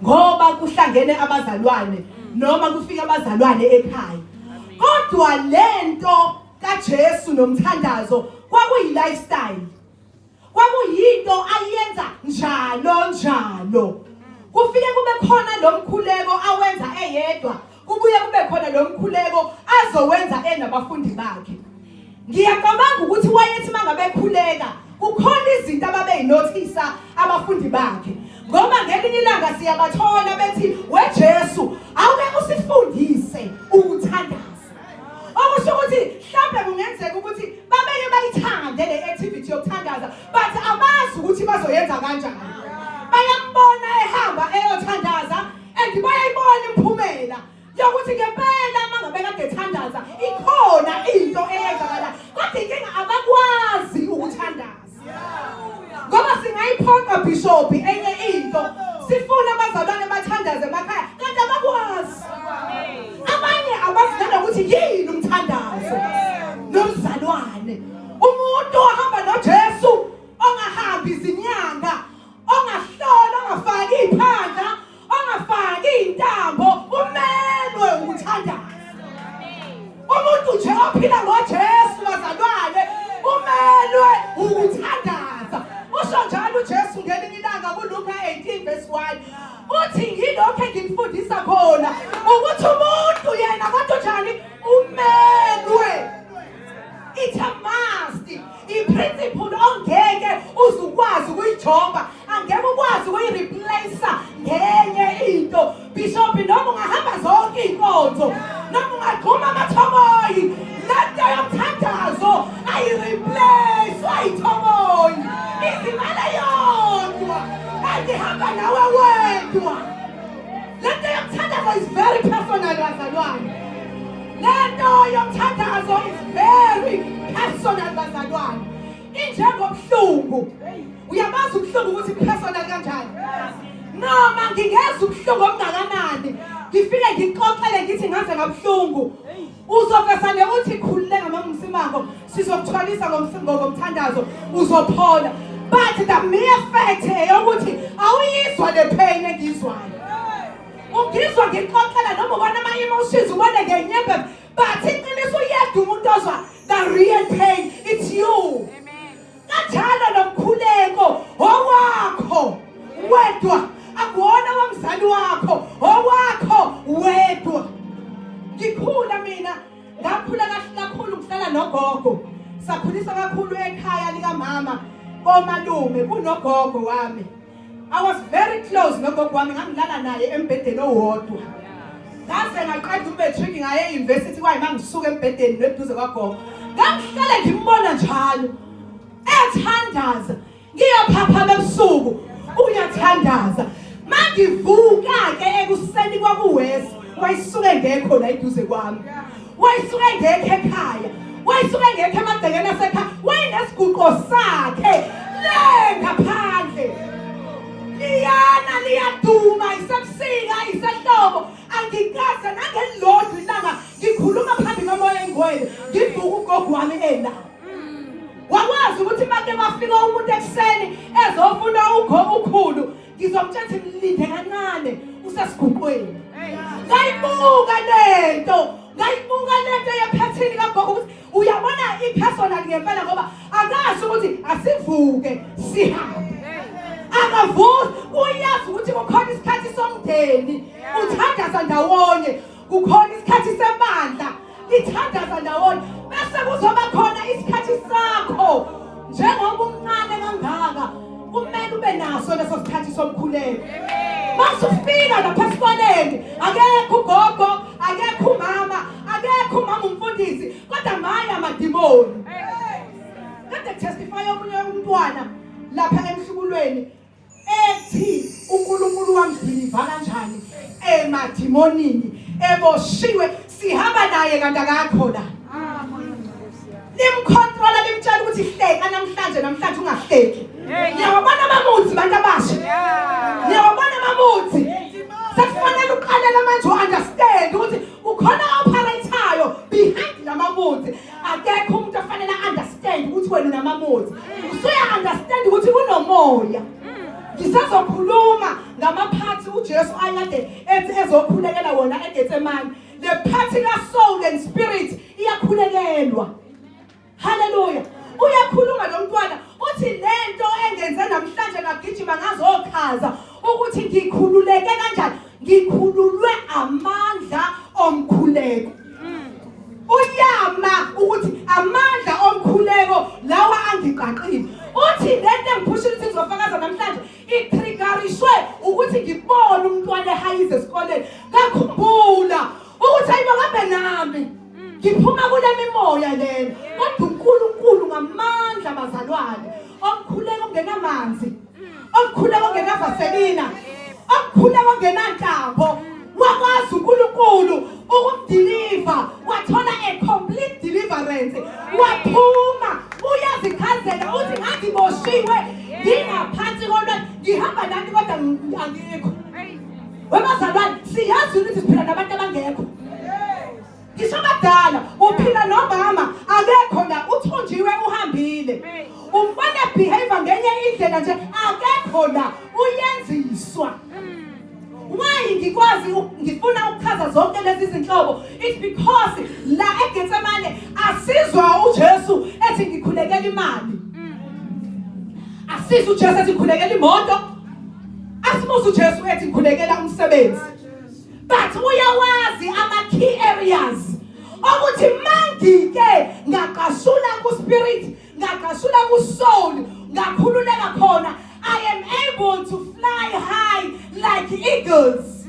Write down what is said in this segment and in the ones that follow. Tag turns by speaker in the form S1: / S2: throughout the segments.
S1: ngoba kuhlangene abazalwane noma kufika abazalwane ekhaya. Kodwa lento kaJesu nomthandazo kwakuyi lifestyle. Kwakuyinto ayenza njalo. Kufike kube khona lomkhuleko awenza eyedwa, kubuye kube khona lomkhuleko azowenza enabafundi bakhe. Ngiyacabanga ukuthi wayethi mangabe ekhuleka kukhona izinto ababeyinothisa abafundi bakhe. Ngoba ngelinye ilanga siyabathola bethi weJesu awuke usifundise ukuthandaza. Okusho ukuthi mhlawumbe kungenzeka ukuthi babeke bayithande le activity yokuthandaza but abazi ukuthi bazoyenza kanjani. Bayambona ehamba eyothandaza and bayayibona imphumela yokuthi ngempela mangabe kade ethandaza ikhona into eyenzakala kodwa inkinga abakwazi ukuthandaza. Ngoba singayiphoqa bishop enye into sifuna abazalwane bathandaze emakhaya kanti abakwazi. Abanye abazi ukuthi yini umthandazo nomzalwane. Umuntu ohamba noJesu ongahambi izinyanga, ongahlola, ongafaki iphandla, ongafaki intambo, umelwe ukuthandaza. Umuntu nje ophila ngoJesu bazalwane umelwe ukuthandaza. Usho njalo uJesu ngelinye ilanga kuLuka 18:1 uthi yilokho engimfundisa khona ukuthi umuntu yena kanjani umelwe. It's a must. I-principle ongeke uzukwazi ukuyijonga, angeke ukwazi ukuyireplace ngenye into. Bishop noma ungahamba zonke inkonzo, noma ungagquma amathomoyi, lento yomthandazo ayireplace ayithomoyi. Izimele yodwa andihamba nawe wedwa. Lento yomthandazo is very personal bazalwane. Lento yomthandazo is very personal bazalwane. Injengobuhlungu. Uyabazi ubuhlungu ukuthi personal kanjani? Noma ngingeza ubuhlungu obungakanani, ngifike ngixoxele ngithi ngaze ngabuhlungu. Uzofesane uthi khululeka mamngisimango, sizokuthwalisa ngomthandazo, uzophola. But the mere fact yokuthi awuyizwa le pain engizwayo. Ungizwa ngixoxela noma ubona ama-emotions ubone ngenyembe, but iqiniso uyedwa umuntu ozwa the real pain, it's you. Kanjalo nomkhuleko owakho wedwa, akuwona womzali wakho, owakho wedwa. Ngikhula mina, ngakhula kakhulu ngihlala nogogo. Sakhulisa kakhulu ekhaya likamama komalume kunogogo wami. I was very close nogogo wami, ngangilala naye embhedeni owodwa. Ngaze ngaqeda umatric ngaye e-university kwaye mangisuka embhedeni neduze kwagogo. Ngangihlale ngimbona njalo ethandaza, ngiyaphaphama ebusuku uyathandaza. Mangivuka ke ekuseni kwakuwesi, wayisuke ngekho la eduze kwami. Wayisuke ngekho ekhaya, wayisuke ngekho emagcekeni asekhaya, wayenesiguqo sakhe le ngaphandle. Liyana liyaduma isebusika isehlobo, angikaze nangelilodwa ilanga ngikhuluma phambi komoya engcwele ngivuka ugogo wami ela. Wakwazi ukuthi manje bafika umuntu ekuseni ezofuna ukhulu, ngizomtshela ukuthi mlinde kancane usesiguqweni. Ngayibuka lento yephethini kagogo ukuthi uyabona ipersonal ngempela ngoba akazi ukuthi asivuke sihambe. Akavuki uyazi ukuthi kukhona isikhathi somndeni uthandaza ndawonye, kukhona isikhathi sebandla lithandaza ndawonye, bese kuzoba khona isikhathi sakho njengoba umncane kangaka kumele ube naso leso sikhathi somkhuleko. Masufika lapha esikoleni akekho ugogo, akekho umama, akekho umama umfundisi, kodwa manje amadimoni. Kade testify omunye umntwana lapha emhlukulweni ethi uNkulunkulu wamdiliva kanjani emadimonini, eboshiwe, sihamba naye kanti akakhona. Limcontrola limtshela ukuthi hleka namhlanje ungahleki. Ngiyabona abamuthi bantu abasha. Ngiyabona abamuthi. Sekufanele uqalela manje u-understand ukuthi ukhona operator behind lamamuthi. Akekho umuntu ofanele understand ukuthi wena unamamuthi. Usuya understand ukuthi kunomoya. Ngisazokhuluma ngamaphathi uJesu ayade ethi ezokhulekela wona eGetsemane, le party ka soul and spirit iyakhulekelwa. Hallelujah. Uyakhuluma lo mntwana uthi lento engenze namhlanje ngagijima ngazokhaza ukuthi ngikhululeke kanjani, ngikhululwe amandla omkhuleko. Uyama ukuthi amandla omkhuleko lawa angiqaqile. Uthi lento engiphushile ukuthi ngizofakaza namhlanje itriggerishwe ukuthi ngibone umntwana ehayize esikoleni. Ngakhumbula ukuthi ayibo kambe nami ngiphuma kule mimoya lena. Kodwa uNkulunkulu ngamandla bazalwane omkhuleko ongenamanzi, omkhuleko ongenavaselina, omkhuleko ongenantambo, wakwazi uNkulunkulu ukumdeliver, wathola a complete deliverance. Waphuma uyazikhanzela uthi ngangiboshiwe ngingaphansi kolwandle ngihamba nani kodwa angikho. Webazalwane siyazi ukuthi siphila nabantu abangekho. Ngisho abadala uphila nomama akekho la, uthunjiwe uhambile. Umbona behavior ngenye indlela nje akekho la, uyenziswa. Why ngikwazi ngifuna ukuchaza zonke lezi zinhlobo? It's because la eGetsemane asizwa uJesu ethi ngikhulekela imali. Asizwa uJesu ethi ngikhulekela imoto. Asimuzi uJesu ethi ngikhulekela umsebenzi. But uyawazi ama key areas ukuthi mangike ngaqashula ku spirit, ngaqashula ku soul, ngakhululeka khona, I am able to fly high like eagles.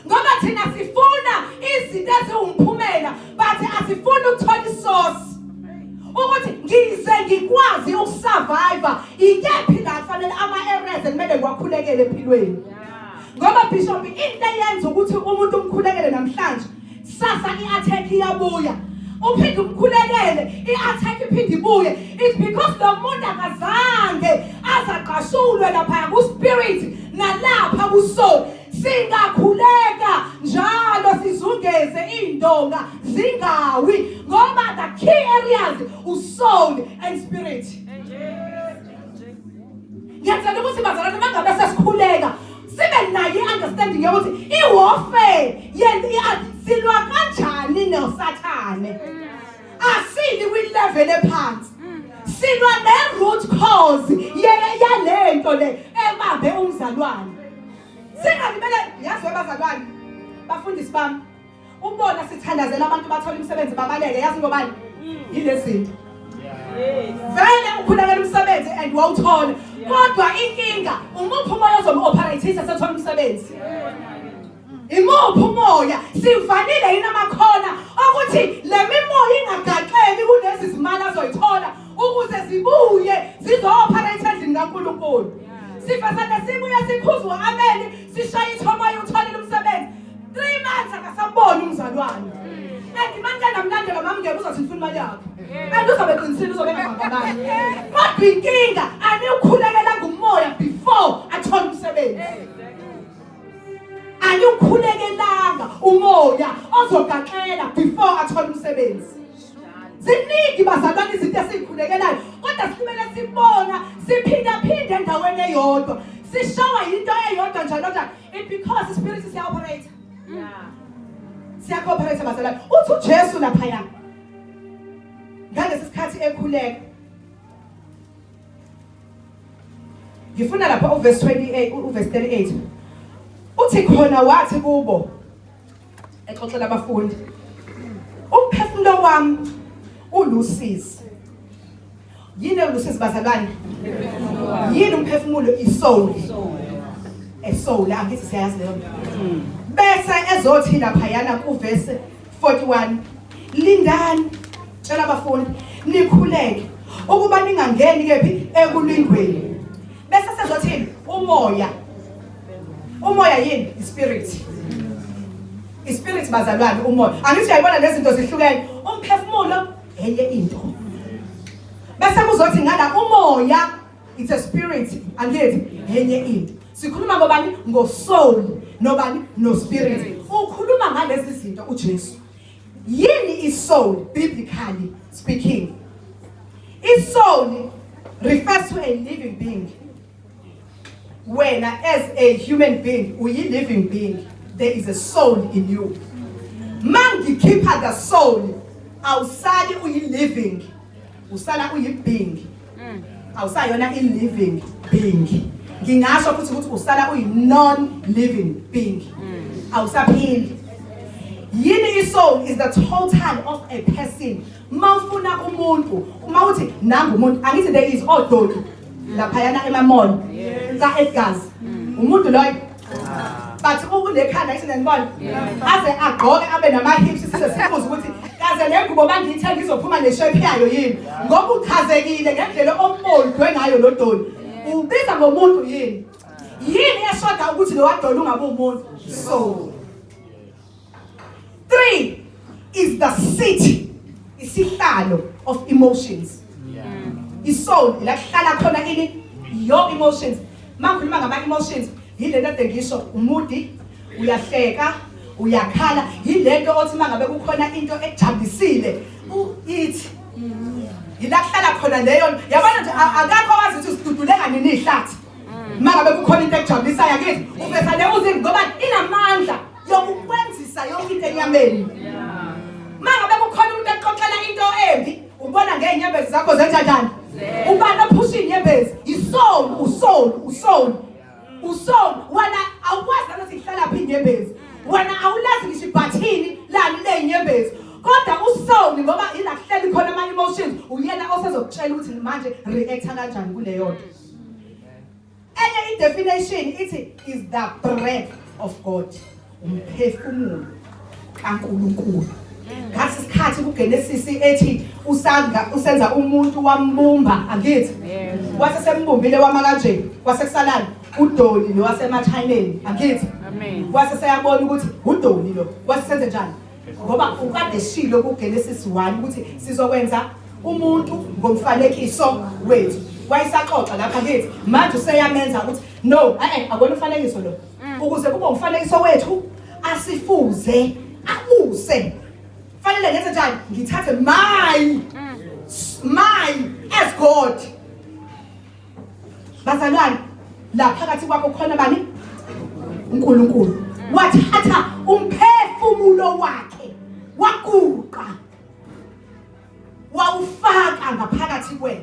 S1: Ngoba thina sifuna izinto eziwumphumela, but asifuni ukuthola isource. Ukuthi ngize ngikwazi ukusurvive, ikephi la kufanele ama areas ekumele ngiwakhulekele empilweni. Ngoba Bishop into eyenza ukuthi umuntu umkhulekele namhlanje, sasa i-attack iyabuya. Uphinde umkhulekele, i-attack iphinde ibuye. It's because lo muntu akazange azaqashulwe lapha ku spirit nalapha ku soul. Singakhuleka njalo sizungeze indonga zingawi ngoba the key areas usoul and spirit. Ngiyacela ukuthi bazalwane mangabe sesikhuleka sibe nayo i-understanding yokuthi i-warfare silwa kanjani noSathane. Asili kwi-level ephansi, silwa ne-root cause yalento le ebambe umzalwane. Singalibele yazi webazalwane bafundisi bami, ubona sithandazela abantu bathola imisebenzi babaleke, yazi ngobani? Yilezinto. Vele ukhulekela umsebenzi and wawuthola, kodwa inkinga umuphi umoya ozomu-operateisa sethola umsebenzi? Imuphi umoya? Sivalile yini amakhona ukuthi le mimoya ingagaxeki kulezi zimali azoyithola ukuze zibuye zizo-operate endlini kaNkulunkulu? Sifasane sibuye sikhuzwa ameni sishaya ithomoya utholile umsebenzi 3 months akasaboni umzalwane. Manje namlandela mamngeke uzothi ngifuna imali yakho. Manje uzobe qinisile uzobe ngabani. Kodwa inkinga aniukhulekela ngumoya before athola umsebenzi. Aniukhulekelanga umoya ozogaxela before athola umsebenzi. Ziningi bazalwane izinto esikhulekelayo kodwa simele sibona siphinda endaweni eyodwa. Sishawa into eyodwa njalo njalo. It because spirit is operator. Siyakoperate bazalwane. Uthi uJesu lapha yana. Ngalesi sikhathi ekhuleka. Ngifuna lapha uverse 28 uverse 38. Uthi khona wathi kubo exoxela abafundi. Umphefumulo wami ulusizi. Yini ulusizi bazalwane? Yini umphefumulo? Isoul. Esoul angithi siyayazi leyo. Bese ezothi lapha yana kuverse 41. Lindani tshela abafundi nikhuleke ukuba ningangeni kephi ekulindweni. Bese sezothini umoya. Umoya yini? Ispirit. Ispirit bazalwane umoya. Angithi uyayibona lezi zinto zihlukene. Umphefumulo enye into. Bese kuzothi ngala umoya it's a spirit angithi enye into. Sikhuluma ngobani? Ngo-soul nobani? No spirit. Ukhuluma ngalezi zinto uJesu. Yini is-soul biblically speaking? Is-soul refers to a living being. wena as a human being, uyi-living being, there is a soul in you. Mangikhipha the soul, awusali uyi-living, usala uyi-being. Awusayona i-living being. Ngingasho futhi ukuthi usala uyi-non-living being. Awusaphili. Yini isoul is the total of a person. Mawufuna umuntu, mawuthi nangu umuntu, angithi there is odoli laphayana emamall ka Edgar's. Umuntu loyo. But unekhanda isinenibona. Aze agqoke abe nama-hips size sibuze ukuthi kaze le ngubo bangiyithenga izophuma ne-shape yayo yini. Ngoba uchazekile ngendlela omoldwe ngayo lo doli. Ubiza ngomuntu yini? Yini eshoda ukuthi lo wadoli ungabe umuntu? Soul. 3 is the seat, isihlalo of emotions. Isoul la kuhlala khona ini your emotions. Mangikhuluma ngama-emotions, yilento ade ngisho umudi, uyahleka, uyakhala, yilento othi mangabe kukhona into ejabulile, ithi yila kuhlala khona leyo. Yabona nje akakho wazi ukuthi usiduduleka nini ihlathi. Mangabe kukhona into ejabulisayo akithi, uvesane uzini ngoba inamandla yokukwenzisa yonke into enyameni. Mangabe kukhona umuntu exoxela into embi, ubona ngeenyembezi zakho zenza kanjani? Ubani ophusha inyembezi? Usoul. Wena awukwazi ukuthi ihlala phi inyembezi. Wena awulazi ngisho ibhathini lani lezinyembezi. Kodwa usoul ngoba ila kuhleli khona ama emotions, uyena osezokutshela ukuthi manje reacta kanjani kuleyo nto. Enye i-definition ithi is the breath of God. Umphefumulo kaNkulunkulu. Ngasi isikhathi kuGenesis ethi usenza umuntu wambumba, angithi? Wase sembumbile wama kanje, kwase kusalani udoli lo wasemachineni, angithi? Amen. Wase seyabona ukuthi udoli lo, wase senze njani? Ngoba ukade shilo kuGenesis 1 ukuthi sizokwenza umuntu ngomfanekiso wethu. Wayisaxoxa lapha ngithi manje useyamenza ukuthi no, akona umfanekiso lo. Ukuze kube umfanekiso wethu asifuze akuse. Fanele ngenze njani? Ngithathe my as God. Bazalwane, la phakathi kwakho khona bani? uNkulunkulu. Wathatha umphefumulo wakhe, waguqa, wawufaka ngaphakathi kwena.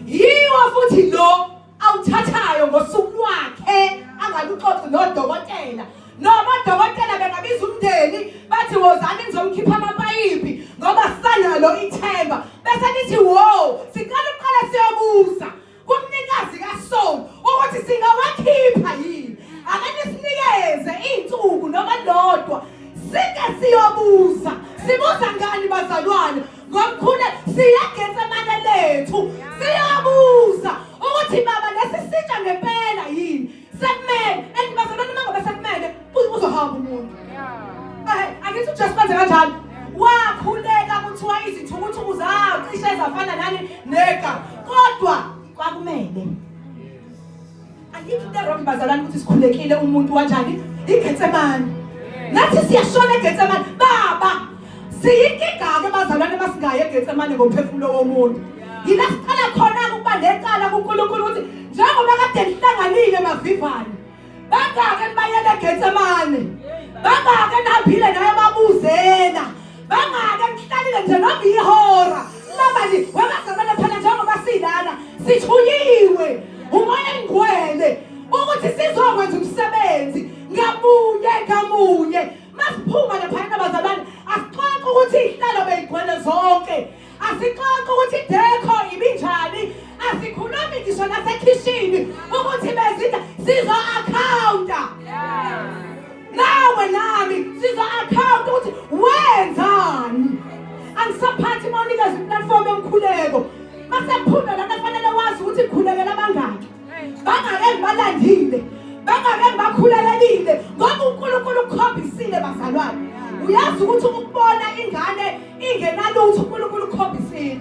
S1: Yiwo futhi lo awuthathayo ngosuku lwakhe angaluxoxi nodokotela. Noma odokotela bengabiza umndeni bathi wozani nizomkhipha amapayipi ngoba sanalo ithemba. Bese lithi wo, siqala uqala siyobuza kumnikazi kaSoul ukuthi singawakhipha yini. Ake sinikeze izinsuku noma lodwa sike siyobuza. Sibuza ngani bazalwane? Ngomkhulu siyagetsemane lethu siyabuza ukuthi baba lesisitsha ngempela yini. Sekumele endibazalwane mangabe sekumele uzohamba umuntu. Angithi just kwenze kanjani? Wakhuleka kuthiwa izithukuthuku zawo cishe zafana nani nega. Kodwa kwakumele. Angithi into wrong bazalwane ukuthi sikhulekile umuntu kanjani? iGetsemane. Nathi siyashona eGetsemane. Baba, siyinkinga-ke bazalwane masingaye eGetsemane ngomphefumulo womuntu. Yila siqala khona ukuba necala kuNkulunkulu ukuthi njengoba kade nihlanganile mavivane, bangake bayele eGetsemane, bangake nahambile naye babuzela, bangake nihlalile nje noma ihora labani wabazalwane phela njengoba silana sithuyiwe umoya engcwele ukuthi sizokwenza umsebenzi ngamunye. Masiphuma laphana bazalwane, asixoxe ukuthi ihlalo beyigcwele zonke, asixoxe ukuthi idekho ibinjani, asikhulumi ngisho nasekhishini ukuthi bezinda sizo-akhawunta. Nawe nami sizo-akhawunta ukuthi wenzani. Angisaphathi mawunikeza iplatform yomkhuleko. Masephuma lana fanele wazi ukuthi khulekela bangaki. Bangake ngibalandile, bangake ngibakhulelelile ngoba uNkulunkulu ukhombisile bazalwane. Uyazi ukuthi ukubona ingane ingenalutho uNkulunkulu ukhombisile.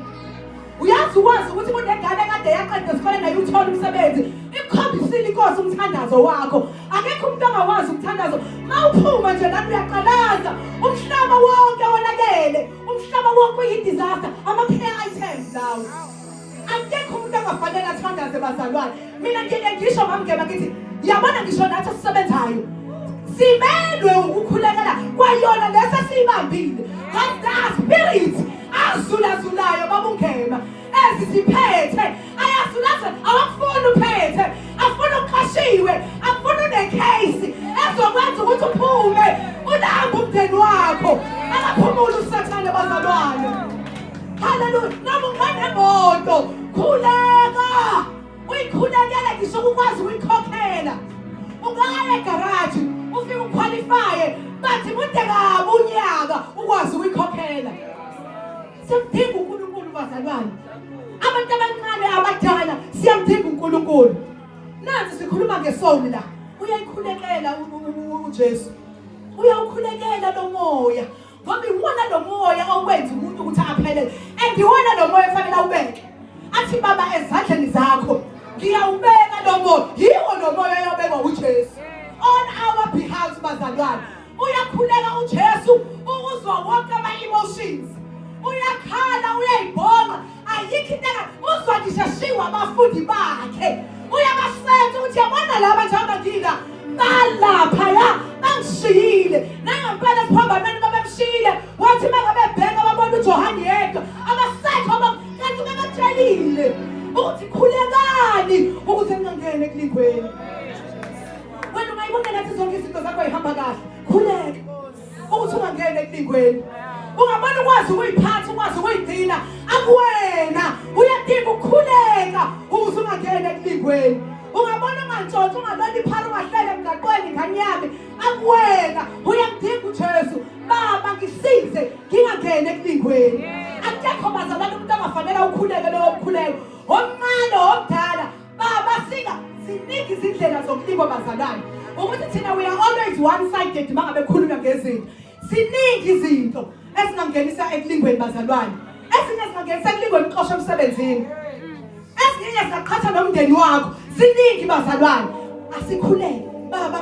S1: Uyazi ukwazi ukuthi kunengane kade yaqeda isikole nayo uthola umsebenzi. Ikhombisile inkosi umthandazo wakho. Akekho umuntu ongawazi umthandazo. Mawuphuma nje lana uyaqalaza. Umhlaba wonke wonakele. Umhlaba wonke uyi-disaster. Ama-care items lawo. akekho umuntu angafanele athandaze bazalwane. Mina ngisho ngamgema ngithi yabona ngisho nathi sisebenzayo simelwe ukukhulekela kwayona lesa siyibambile. God the spirit azulazulayo babungema ezisiphethe ayazulaza awafuni uphethe afuna uqashiwe afuna necase ezokwenza ukuthi uphume unambe umndeni wakho akaphumule usathane bazalwane. Hallelujah. Noma unganemoto khuleka uyikhulekela ngisho ukwazi uyikhokhela ungaya egaraji ufike uqualify bathi mude kabi unyaka ukwazi uyikhokhela. Siyamdinga uNkulunkulu bazalwane. Abantu abancane abadala siyamdinga uNkulunkulu. Nansi sikhuluma ngesoul la. Uyayikhulekela uJesu. Uyawukhulekela lo moya. Ngoba iwona lo moya owenza umuntu ukuthi aphelele. Andiwona lo moya efanele awubeke. Athi baba ezandleni zakho ngiyawubeka lo moya. Yiwo lo moya oyobekwa uJesu. On our behalf bazalwane. Uyakhuleka uJesu ukuzwa wonke ama emotions. Uyakhala uyayibonga ayikho into uzwa ngishashiwa abafundi bakhe. Uyabasetha ukuthi yabona laba njalo ngika balapha ya bangishiyile nangempela siphamba nani babemshiyile wathi bengabebheka babona uJohani yedwa abasetha kanti bebatshelile ukuthi khulekani ukuze ningangene ekulingweni. Wena ungayibona nathi zonke izinto zakho zihamba kahle khuleka ukuthi ungangene ekulingweni. Ungabona ukwazi ukuyiphatha ukwazi ukuyigcina akuwena uyadinga ukukhuleka ukuze ungangene ekulingweni. Ungabona ungantshontsha ungalona iphara ungahlele emgaqweni nganyami akuwena uyamdinga uJesu. Baba ngisize ngingangene ekulingweni. Akekho bazalwane umuntu angafanele ukhuleke lo ukukhuleka omncane omdala. Baba sika ziningi izindlela zokulingwa bazalwane ukuthi thina we are always one sided mangabe khuluma ngezinto. Ziningi izinto esingangenisa ekulingweni bazalwane. Ezinye singangenisa ekulingweni uxosha emsebenzini. Ezinye singaqhatha nomndeni wakho. Ziningi bazalwane. Asikhuleke baba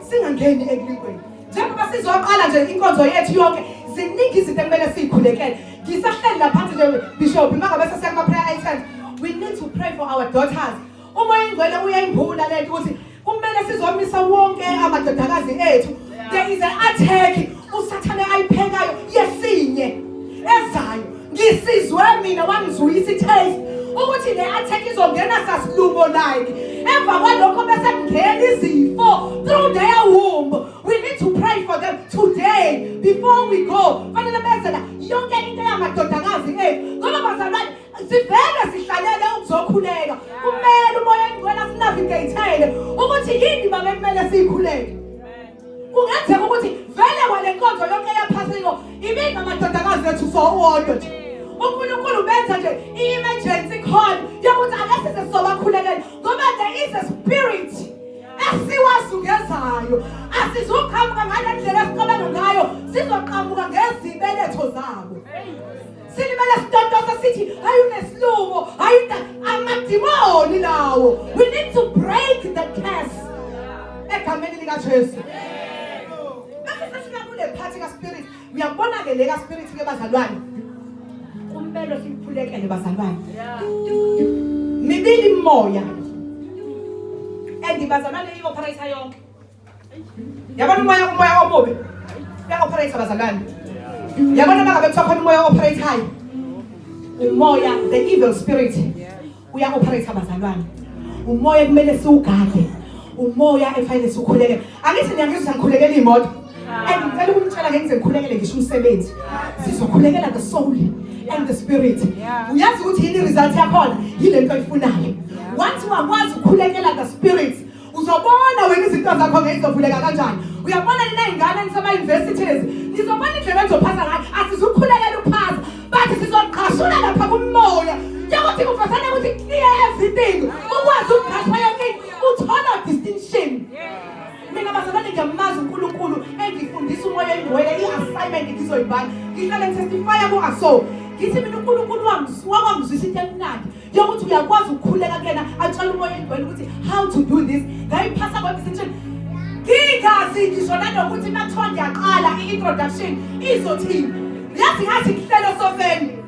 S1: singangeni ekulingweni. Njengoba sizoqala nje inkonzo yethu yonke ziningi izinto ekumele sikhulekele. Ngisahleli lapha nje bishop mangabe sesiyama prayer items. We need to pray for our daughters. Uma ingcwele uyayimbula lento ukuthi kumele sizomisa wonke amadodakazi ethu. There is an attack usathane ayiphekayo yesinye ezayo. Ngisizwe mina wangizuyisa itaste ukuthi le attack izongena sasilungo like. Emva kwalokho bese kungena izifo through their womb. We need to pray for them today before we go. Fanele bese la yonke into yamadodakazi ethu. Ngoba bazalwane sivele sihlalele ukuzokhuleka. Kumele umoya engcwele sinavigate ukuthi yini bakumele sikhuleke. Kungenzeka ukuthi vele kwale nkonzo yonke yaphasiko ibinga amadodakazi ethu sowodwa nje. uNkulunkulu benza nje i-emergency call yokuthi ake size sobakhulekela ngoba there is a spirit esiwasungezayo. Asizuqhamuka ngale ndlela esicabanga ngayo sizoqhamuka ngezibeletho zabo. Silibele sitontosa sithi ayunesilungu ayinda amadimoni lawo. We need to break the curse egameni likaJesu. Kule phathi ka spirit uyabona ke le ka spirit ke bazalwane kumele sikhulekele bazalwane. Mibili moya endibazalwane i-operator yonke. Yabona umoya omubi ya-operator bazalwane. Yabona mangabe kuthiwa khona umoya operator umoya the evil spirit uya-operator bazalwane. Umoya kumele siwugade. Umoya efanele sikhulekele. Angithi ngiyangizwa ngikhulekela imoto. Ngicela ukumtshela ngenze ngikhulekele ngisho umsebenzi. Sizokhulekela the soul and the spirit. Uyazi ukuthi yini result yakhona yilento oyifunayo. Once wakwazi ukukhulekela the spirit uzobona wena izinto zakho ngezovuleka kanjani. Uyabona nina ingane nisema universities nizobona indlela ezophasa ngayo. Asizukhulekela uphasa bathi sizoqhashula lapha kumoya. Yakuthi kufanele ukuthi clear everything. Ukwazi ukuqhashwa yonke uthola distinction. Mina bazalwane ngiyamazi uNkulunkulu engifundisa umoya engcwele i-assignment ngizoyibhala. Ngihlale testify ku-aso. Ngithi mina uNkulunkulu wangizwisa into emnandi yokuthi uyakwazi ukukhuleka kuyena atshela umoya engcwele ukuthi how to do this. Ngayiphasa kwa-distinction. Ngingazi ngisho nanokuthi nakuthiwa ngiyaqala i-introduction izothini. Yazi ngathi kuhlelo sofeni.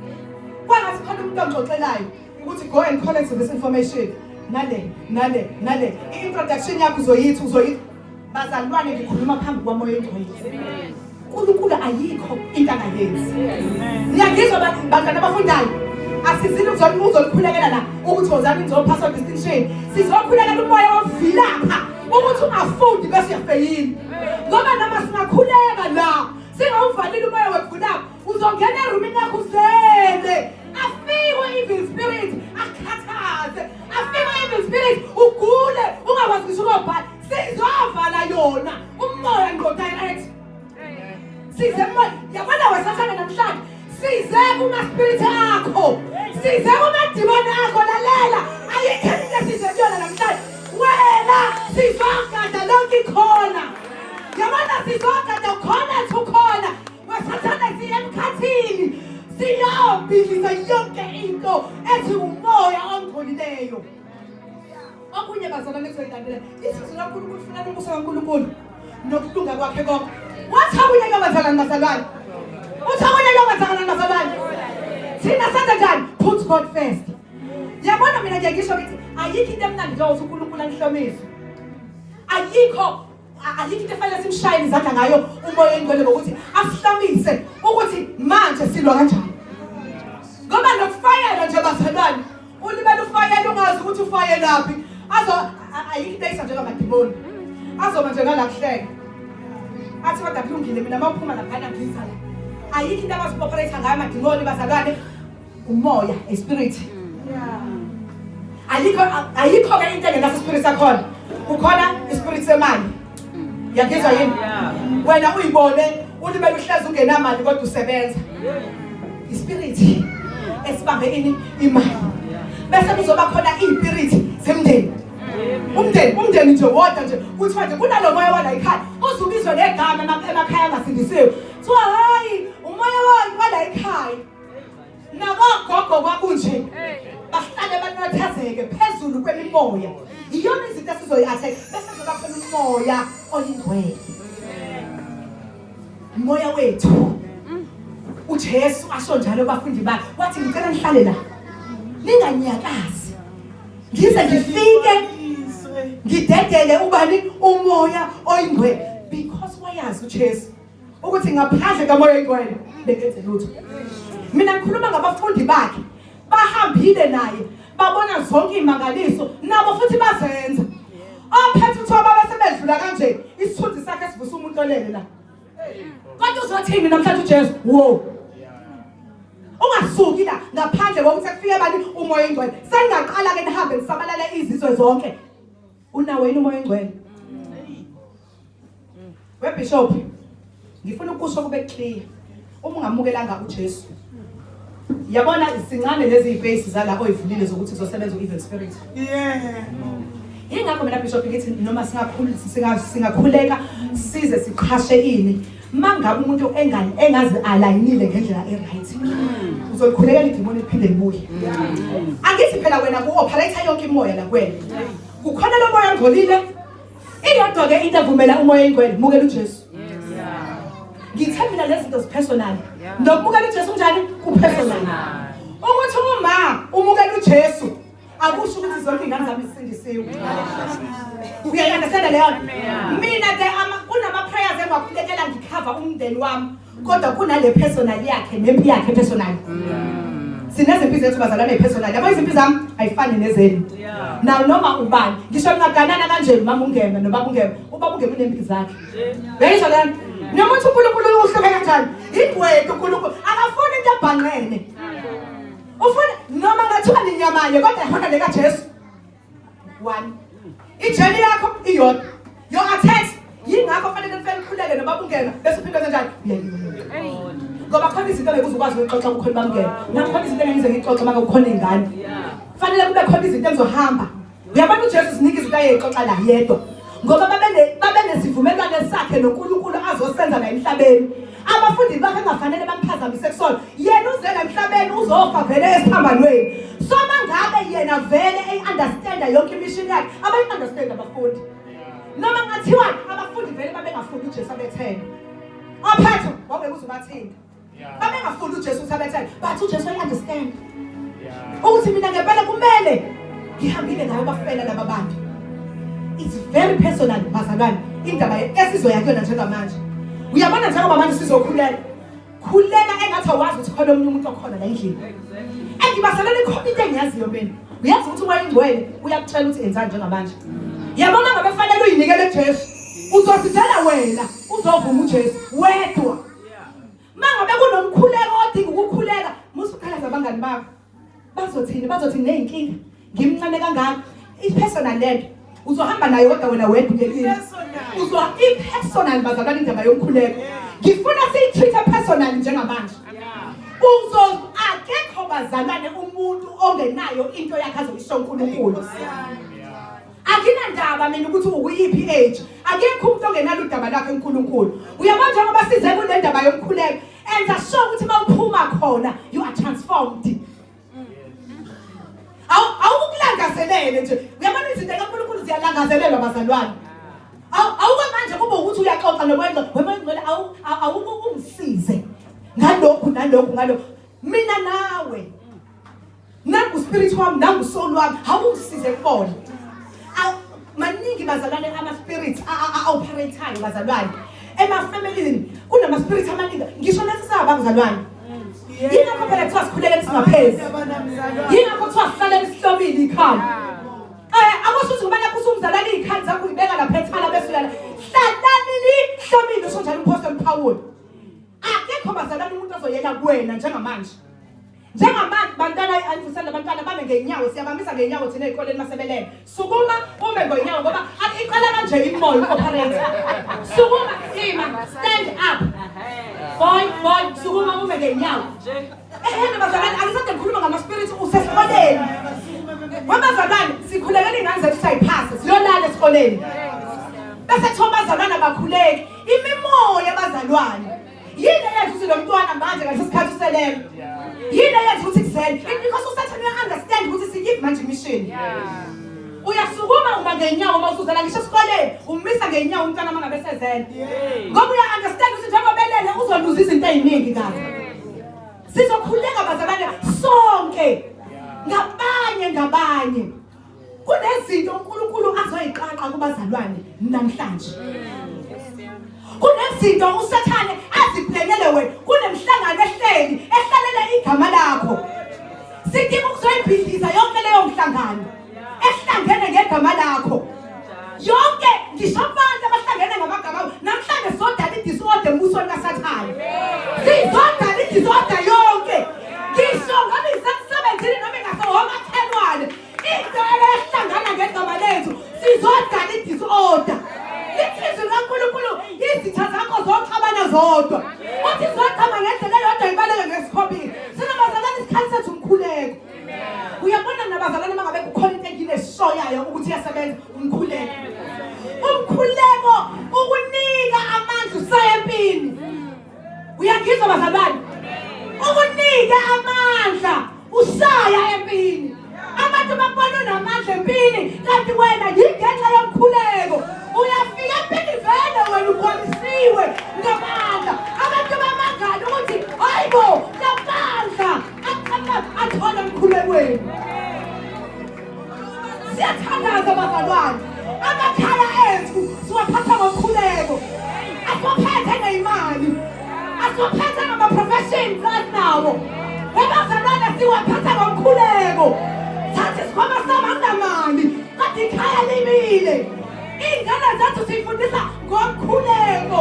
S1: Kwangathi khona umuntu ongixoxelayo. ukuthi go and collect this information. Nale. I-introduction yakho uzoyithi. Bazalwane ngikhuluma phambi kwaMoya Oyingcwele. uNkulunkulu ayikho into angayenzi. Ngiyagizwa bantwana abafundayo. Asizini uzolikhulekela la ukuthi wozami ngizophasa distinction. Sizokhulekela umoya ovilapha ukuthi ungafundi bese uyafeyini. Ngoba noma singakhuleka la, singawuvalile umoya wevulapha, uzongena erumini yakho uzele. Afike evil spirit akhathaze. Afike evil spirit ugule ungakwazi ukuthi ukobhala. Sizovala yona umoya ngo direct. Size moya yabona wasathana namhlanje. Size kuma spirit akho. Size kuma demon akho lalela. Ayikho size yona namhlanje. Wena sizokada lonke khona. Yabona sizokada khona thukhona. Wasathana siye emkhathini. Siyobhidliza yonke into ethi umoya ongcolileyo. Okunye bazalwane kuzoyilandela. Isizwe laNkulunkulu ufuna umbuso kaNkulunkulu nokulunga kwakhe konke. Wathi akunyeke bazalwane. Uthi akunyeke bazalwane. Thina senza njani? Put God first. Yabona mina ngisho ukuthi ayikho into emnandi nje ukuthi uNkulunkulu anihlomise. Ayikho into efanele simshayele izandla ngayo umoya oyingcwele ngokuthi asihlomise ukuthi manje silwa kanjani. Ngoba nokufayela nje bazalwane. Ulibele ufayela ungazi ukuthi ufayelaphi. Ayikho into eyisa ngamadimoni. Azoba nje ngala kuhleka. Athi kodwa kulungile mina mawuphuma laphana ngizala. Ayikho into abazoperate ngayo amadimoni bazalwane. Umoya, a spirit. Ayikho ke into engena spirit sakhona. Ukhona ispirit semali. Yagizwa yini? Wena uyibone ulibele uhlezi ungenamali kodwa usebenza. Ispirit esibambe imali. Bese kuzoba khona ispirit semndeni. Umndeni nje wodwa nje kuthi manje kunalomoya wala ekhaya uzubizwe negama emakhaya angasindisiwe. Kuthiwa hayi umoya wala ekhaya. Nabogogo kwakunje. Bahlale banothazeke phezulu kwemimoya. Iyona izinto esizoyi-attack bese kuzoba khona umoya oyingcwele. Umoya wethu. uJesu asho njalo abafundi bakhe wathi ngicela nihlale la ninganyakazi ngize ngifike ngidedele ubani umoya oyingcwele because wayazi uJesu ukuthi ngaphandle kamoya oyingcwele bengenze lutho. Mina ngikhuluma ngabafundi bakhe bahambile naye babona zonke imangaliso nabo futhi bazenza. Ophethe uthoba basebedlula kanje isithunzi sakhe sivusa umuntu olele la. Kodwa uzothini namhlanje uJesu? Wo. Ungasuki la ngaphandle kokuthi kufike bani umoya oyingcwele. Sengaqala ke nihambe nisabalala izizwe zonke. Unawo yini umoya oyingcwele? Bishop ngifuna ukusho kube clear. Uma ungamukelanga uJesu. Yabona isincane lezi iface zala oyivulile zokuthi kuzosebenza uevil spirit. Ingakho mina Bishop ngithi noma singakhuleka size siqhashe ini mangabe umuntu engazi alayinile ngendlela eright uzokhulekela idemoni iphinde libuye. Angithi phela wena ku-operate yonke imoya la kwena kukhona lo moya ngcolile iyodwa ke into evumela umoya oyingcwele mukela uJesu. Ngithe mina lezi zinto zipersonal nokubukela uJesu njani kupersonal ukuthi uma umukela uJesu akusho ukuthi zonke ingane zami zisindisiwe. Uyayiunderstand leyo? Mina kunama prayers engiwakhulekela ngicover umndeni wami kodwa kunale personal yakhe nempi yakhe personal. Sinezimpi zethu bazalwane epersonal. Yabo izimpi zami ayifani nezenu. Now noma ubani ngisho ngingaganana kanje mama ungeme noma ungeme ubaba ungeme nempi zakhe. Uyayizwa lana? Noma uthi uNkulunkulu uhlobe kanjani? Ingwethu uNkulunkulu akafuni into ebhanqene. Ufuna noma ngathiwa ninyamanye kodwa ihona leka Jesu. 1 ijeni yakho iyodwa. Your attacks yingakho fanele nifike nikhuleke noma bungena bese uphinde kanjani? Ngoba khona izinto engekuzukwazi ukuxoxa ukukhona bamngena. Nakhona izinto engize ngixoxa maka ukukhona ingane. Fanele kube khona izinto engizohamba. Uyabona uJesu sinika izinto ayexoxa la yedwa. Ngoba babenesivumelwano sakhe noNkulunkulu azosenza la emhlabeni. Abafundi bakhe engafanele bamphazamise kusona. Yena uzela emhlabeni uzofa vele esiphambanweni. So mangabe yena vele eyiunderstanda yonke imission yakhe, abayi-understand abafundi. Noma ngathiwa abafundi vele babengafuni uJesu abethene. Ophetho wawungeke uzubathinda. Babengafuni uJesu ukuthi abethene, but uJesu uyi-understand. ukuthi mina ngempela kumele ngihambile ngayo bafela laba bantu. It's very personal bazalwane indaba esizoya kuyona njengamanje. Uyabona njengoba manje sizokhulela. Khulela engathi awazi ukuthi khona omunye umuntu okhona la endlini. Engibasalela ikhona into engiyaziyo mina. Uyazi ukuthi wayengcwele uyakutshela ukuthi enzani njengamanje. Yabona ngabe fanele uyinikele kuJesu. Uzosithela wena uzovuma uJesu wedwa. Mangabe kunomkhuleko odinga ukukhuleka musukhalaza abangani bakho. Bazothini nezinkinga. Ngimncane kangaka. I-personal lento uzohamba nayo kodwa wena wedwa ngelini. I-personal bazalwane indaba yomkhuleko. Ngifuna siyitreat personal njengamanje. Akekho bazalwane umuntu ongenayo into yakhe azoyisho uNkulunkulu. Akinandaba mina ukuthi ukuyiphi age. Akekho umuntu ongenalo udaba lakhe uNkulunkulu. Uyabona njengoba size kule ndaba yomkhuleko, enza sure ukuthi mawuphuma khona you are transformed. Awukulangazelele nje. Uyabona izinto kaNkulunkulu ziyalangazelelwa bazalwane. Awuke manje kube ukuthi uyaxoxa nowenza wemangcwele awukungisize. Ngalokhu ngalokhu. Mina nawe. Nangu spirit wami, nangu soul wami, awungisize kubona. Maningi bazalwane ama spirits operate bazalwane. Ema-family kunama spirits amaningi. Ngisho nathi sabazalwane. Yingakho phela kuthiwa sikhuleke singaphezi. Yingakho kuthiwa sihlale isihlobile ikhaya. Akusho ukuthi ngibana kusumzalwane ikhaya zakho uyibeka lapha ethala bese uyala. Hlalani lihlobile usho njalo uMpostoli Paul. Akekho bazalwane umuntu ozoyela kuwena njengamanje. Njengamanje bantwana ayifusela abantwana babe ngenyawo siyabamisa ngenyawo thina ezikoleni masebelele. Sukuma ume ngenyawo ngoba iqala kanje imoya operator. Sukuma ima stand up. Boy sukuma ume ngenyawo. Bazalwane alisade ngikhuluma ngama spirit usesikoleni. Bazalwane sikhulekela ingane zethu sayiphasa siyolala esikoleni. Bese thoba bazalwane abakhuleki imimoya bazalwane. Yini yethu ukuthi lo mntwana manje ngalesikhathi uselele. Yini yethu ukuthi kusele because usathana uya-understand ukuthi siyive manje mission. Uyasukuma uma ngenyawo uma usuzela ngisho esikoleni umisa ngenyawo umntwana mangabe sezele. Ngoba uya-understand ukuthi njengoba belele uzoluza izinto eziningi kahle. Sizokhuleka bazalwane sonke ngabanye. Kunezinto uNkulunkulu azoyiqaqa kubazalwane namhlanje. Kunezinto usathane aziplenele wena. Kunemhlangano ehlalele igama lakho. Sidinga ukuzoyibhidliza yonke leyo mhlangano. Ehlangene ngegama lakho. Yonke ngisho abantu abahlangene ngamagama namhlanje sodala idisorder embusweni kaSathane. Sizodala idisorder yonke. Ngisho ngabe isekusebenzini noma engasehoma thelwane. Into ehlangana ngegama lethu sizodala idisorder. Izwi kaNkulunkulu izitha zakho zoxabana zodwa. Uthi zoxaba ngendlela eyodwa ibaleke ngesikhombisa. Sinabazalwane isikhathi sethu umkhuleko. Uyabona nabazalwane mangabe kukhona into engine eshoyayo ukuthi iyasebenza umkhuleko. Umkhuleko ukunika amandla usaya empini. Uyangizwa bazalwane? Ukunika amandla usaya empini. Abantu babona namandla empini kanti wena yingenxa yomkhuleko. Uyafika empini vele wena ubonisiwe ngamandla. Abantu bamangala ukuthi hayibo namandla athola emkhulekweni. Siyathandaza bazalwane. Amakhaya ethu siwaphatha ngomkhuleko. Asiphethe neyimali. Asiphethe ngama-professions asinawo. Bazalwane siwaphatha ngomkhuleko. Thathi isikhwama sami anginamali kanti ikhaya limile. Iy'ngane zethu siyifundisa ngomkhuleko.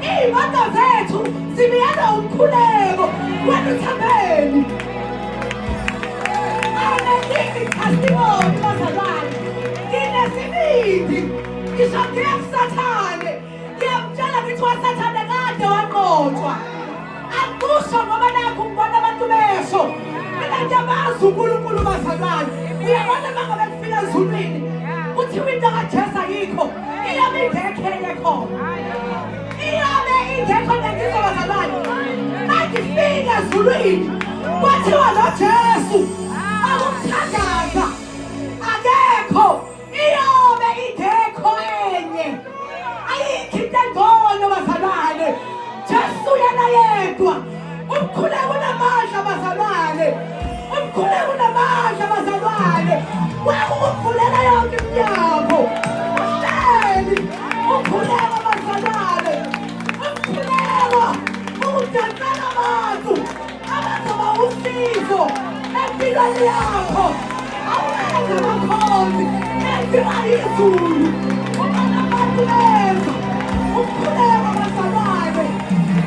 S1: Iy'moto zethu zibiyela umkhuleko. Wena uthambeni. Abaningi testimony bazalwane. Nginesibindi. Ngisho ngiye kuSathane. Ngiyamtshela ngithi waSathane kade waqotshwa. Akusho ngoba nakho ngibona abantu besho. Mina ngiyabazi uNkulunkulu bazalwane. Uyabona mangabe kufika ezulwini. Kuthiwa into kaJesu ayikho. Iyabe ingekho khona. Iyabe ingekho ngizwa bazalwane. Mangifika ezulwini. Kwathiwa lo Jesu akumthandaza. Akekho. Iyabe ingekho enye. Ayikho into engcono bazalwane. Jesu yena yedwa. Umkhuleko unamandla bazalwane. Umkhuleko yakho awenze amakhosi enziwa izulu ubona abantu bezwa ukukhuleka abazalwane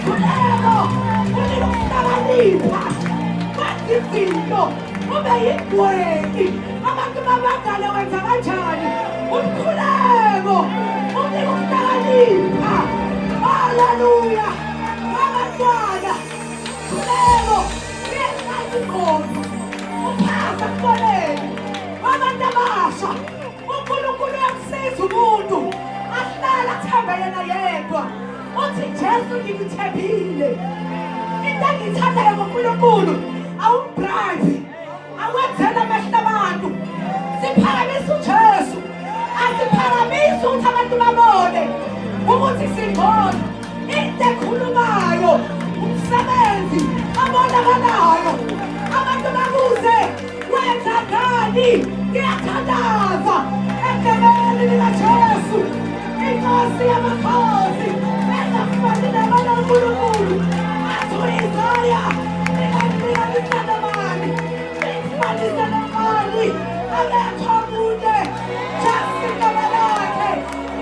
S1: khuleko kunika ukuhlakanipha kwenza izinto ube yingweki abantu babangane wenza kanjani umkhuleko unika ukuhlakanipha haleluya abantwana khuleko uyenqaba ingqondo uphasa kuboleni abantu abasha uNkulunkulu uyakusiza umuntu ahlala athembe yena yedwa uthi Jesu ngikuthembile into engiyithandayo ngoNkulunkulu awumbribe awenzela amehlo abantu siphakamise uJesu asiphakamise ukuthi abantu babone ukuthi singona into ekhulumayo umsebenzi abonakalayo abantu babuze wenza ngani ngiyathandaza egameni likaJesu inkosi yamakhosi engafani nabanye uNkulunkulu athoyizaya ningalinganisa namani nikufanisa namani akekho munye Jesu igama lakhe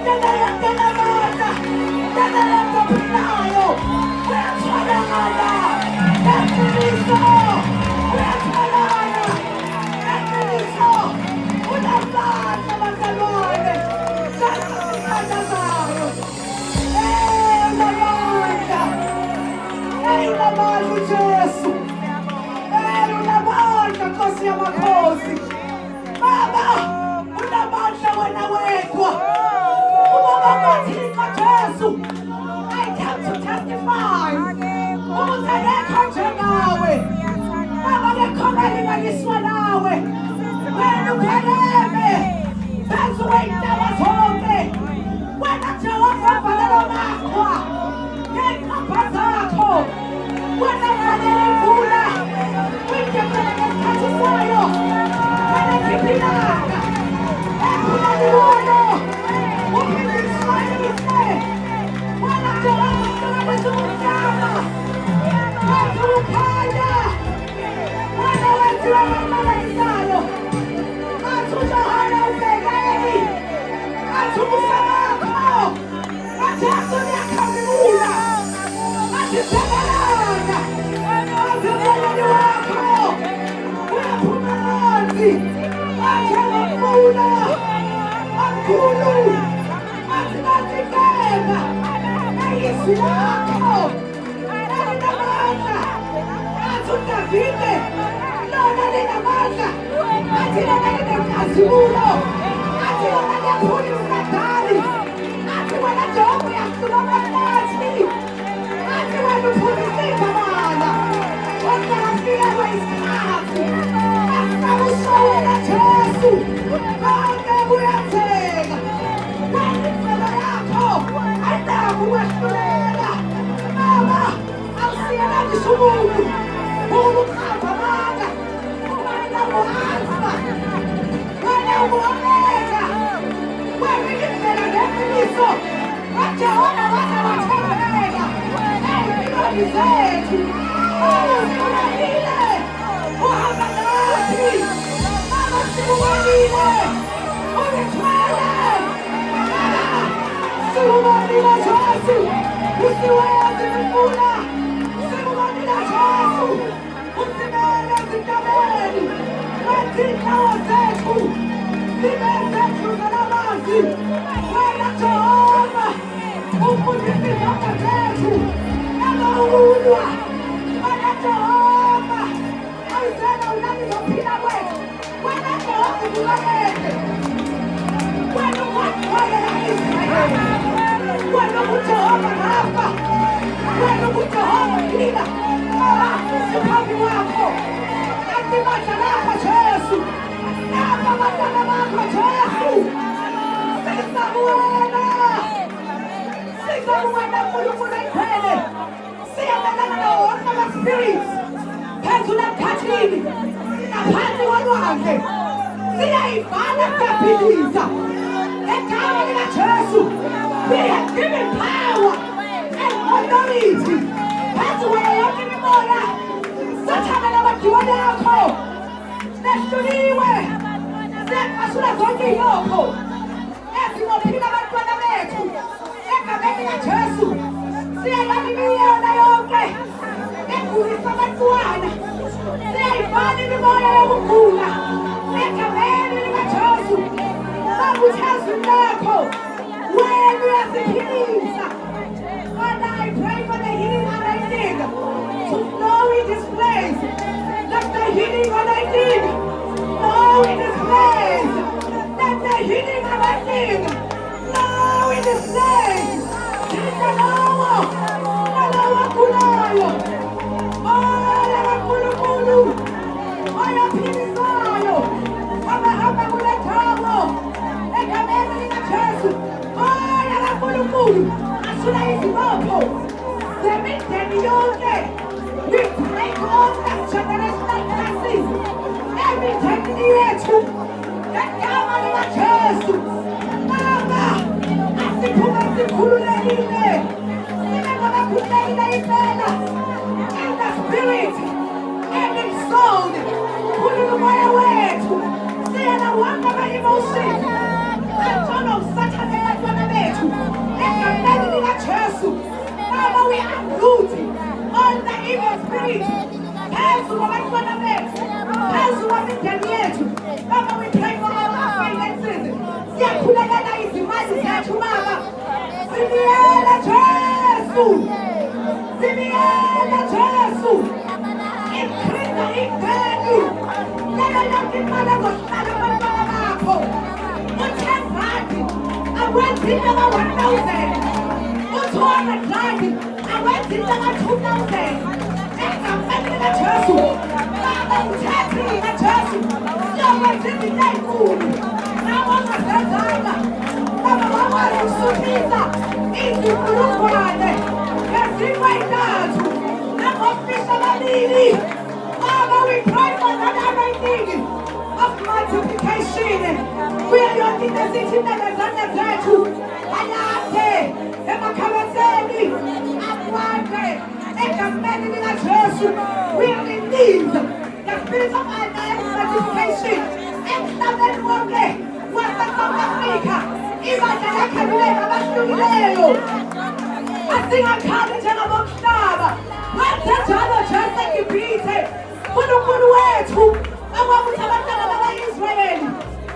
S1: yena yonke namandla yena yonke ophilayo uyatholakala eqiniso uyatholakala eqiniso unamandla bazalwane Jesu sithandazayo unamandla unamandla uJesu unamandla Nkosi yamakhosi Baba unamandla wena wedwa ubaba kaThixo Jesu I come to testify ukuthi akekho njengawe Baba akekho elinganiswa nawe wena uphelele phezu kwey'ntaba zonke wena Jehova uvalelo makwa ngey'nqaba zakho wena uvalele imvula uyidebele ngesikhathi sayo wena khipha ilanga ephulani wona uphindiswanise wena Jehova uhlukaniso umhlaba wenza ukukhanya wena wenziwa ngokumangalisayo athi uJohana ubhekeni athi ubuso bakho kaJesu liyakhazimula athi sebalanga athi emlonyeni wakho uyaphuma amanzi njengomfula omkhulu athi batikeka eyizwi lakho elinamandla athi uDavide lona linamandla athi lona linenkazimulo athi lona liyaphula umnadali athi wena Jehova uyahlula abahlathi athi wena uphulisa iy'ngabala kodwa kafikelwa isikhathi asikakushona Jesu konke kuyenzeka wena imvelo yakho ayinako ukwahlulela Baba awusiyela ngisho umuntu ukuqamba amanga wena u-Alpha wena u-Omega wena indlela neqiniso kaJehova waze wathembeka ey'mpilweni zethu usikulahile uhamba nathi Baba sikubonile ulithwele sikubonile Jesu usiwenza imifula sikubonile Jesu usimele ezintabeni wenza iy'nyawo zethu zibe zethu zalamanzi wena Jehova ufundisa izandla zethu engawulwa wena Jehova awuzena unani zophila kwethu wena Jehova ukulakele wena ungatholela Israyeli wena uJehova Rafa wena uJehova phila siphambi kwakho andibandla lakho Jesu napa abantwana bakho Jesu sizakuwena uNkulunkulu ayithwele siyabelana nawo wonke ama-spirits phezulu emkhathini ngaphansi kolwandle siyayivala siyabhidliza egama likaJesu we have given power and authority phezu kwayo yonke imimoya sathana nabadiwane yakho Sehluniwe. Siyaqashula zonke iy'bopho ezibophile abantwana bethu egameni likaJesu. Siyayibala imiyona yonke egulisa abantwana. Siyayibala imimoya yokugula egameni likaJesu. Baba uthezwe lakho wena uyasiphilisa. Father, I pray for the healing anointing to flow in this place. Let the healing anointing flow in this place. Let the healing anointing flow in this place. Nalawa kunayo. Oya kankulunkulu. Oya philisayo. Hamba kule ndawo. Egameni likaJesu. Oya kankulunkulu. Asula izibopho zemindeni yonke. We break all that generational curses. Emindeni yethu. Ngegama likaJesu. Baba, asiphuma sikhululekile. Sibe ngabakhululekile impela. In the spirit and in soul. Khulula umoya wethu. Siyalawanga ama-emotions. Antona usathane abantwana bethu. Egameni likaJesu. Baba, we uproot all the evil spirit. Phezu kwabantwana bethu. Phezu kwamindeni yethu. Baba, we pray for our finances. Siyakhulekela izimali zethu, Baba. Sibiyela Jesu. Sibiyela Jesu. Increase in value. Lelo lonke imali ezohlala abantwana bakho. U-10 awenzile ama-1,000. U-200 awenzile ama-2,000. Egameni likaJesu. Baba, uthethe likaJesu. Siyokwenza izinto ey'nkulu. Nawe ongazenzanga. Baba, wakwazi ukusuthisa izinkulungwane ngezimo ey'ntathu nangofisa ababili. Baba, we pray for that anointing of multiplication. Kuyo yonke into esiyithinta ngezandla zethu. Ayakhe emakhabatheni akwande egameni likaJesu. We release the spirit of multiplication emhlabeni wonke wase-South Africa. Ibandla lakhe libe ngabahlukileyo. Asingakhali njengabomhlaba. Wenze njalo Jesu eGibhithe. uNkulunkulu wethu akwakuthi abantwana bakwa-Israyeli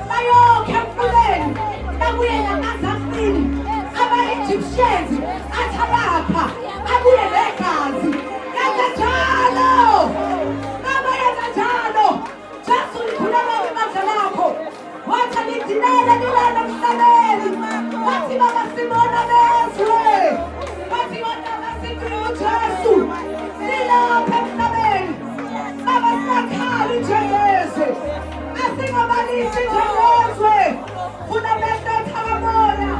S1: bayokha emfuleni babuye namanzi afini. Ama-Egyptians athi abapha abuye negazi. Yenza njalo. Baba, yenza njalo. Jesu, likhuleka ibandla lakho. Wathi lidinele lilana emhlabeni. Wathi Baba, sibona bezwe. Wathi bona basikho uJesu. Silapha emhlabeni. Baba, singakhali njengezwe. Asingabalisi njengezwe. Funa amehlo ethu akamoya.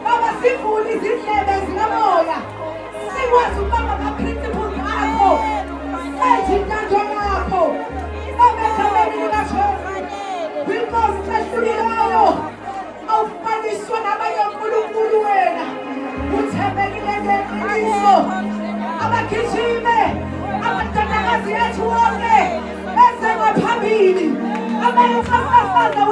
S1: Baba, sivule izindlebe zikamoya. Sikwazi ukubamba ama-principles akho. Sethi intando yakho. Baba, egameni likaJesu. Inkosi sehlukileyo. Awufaniswa nabanye onkulunkulu wena. Uthembekile ngeqiniso. Abagijime amadodakazi ethu wonke beze ngaphambili. Abaye sasasaza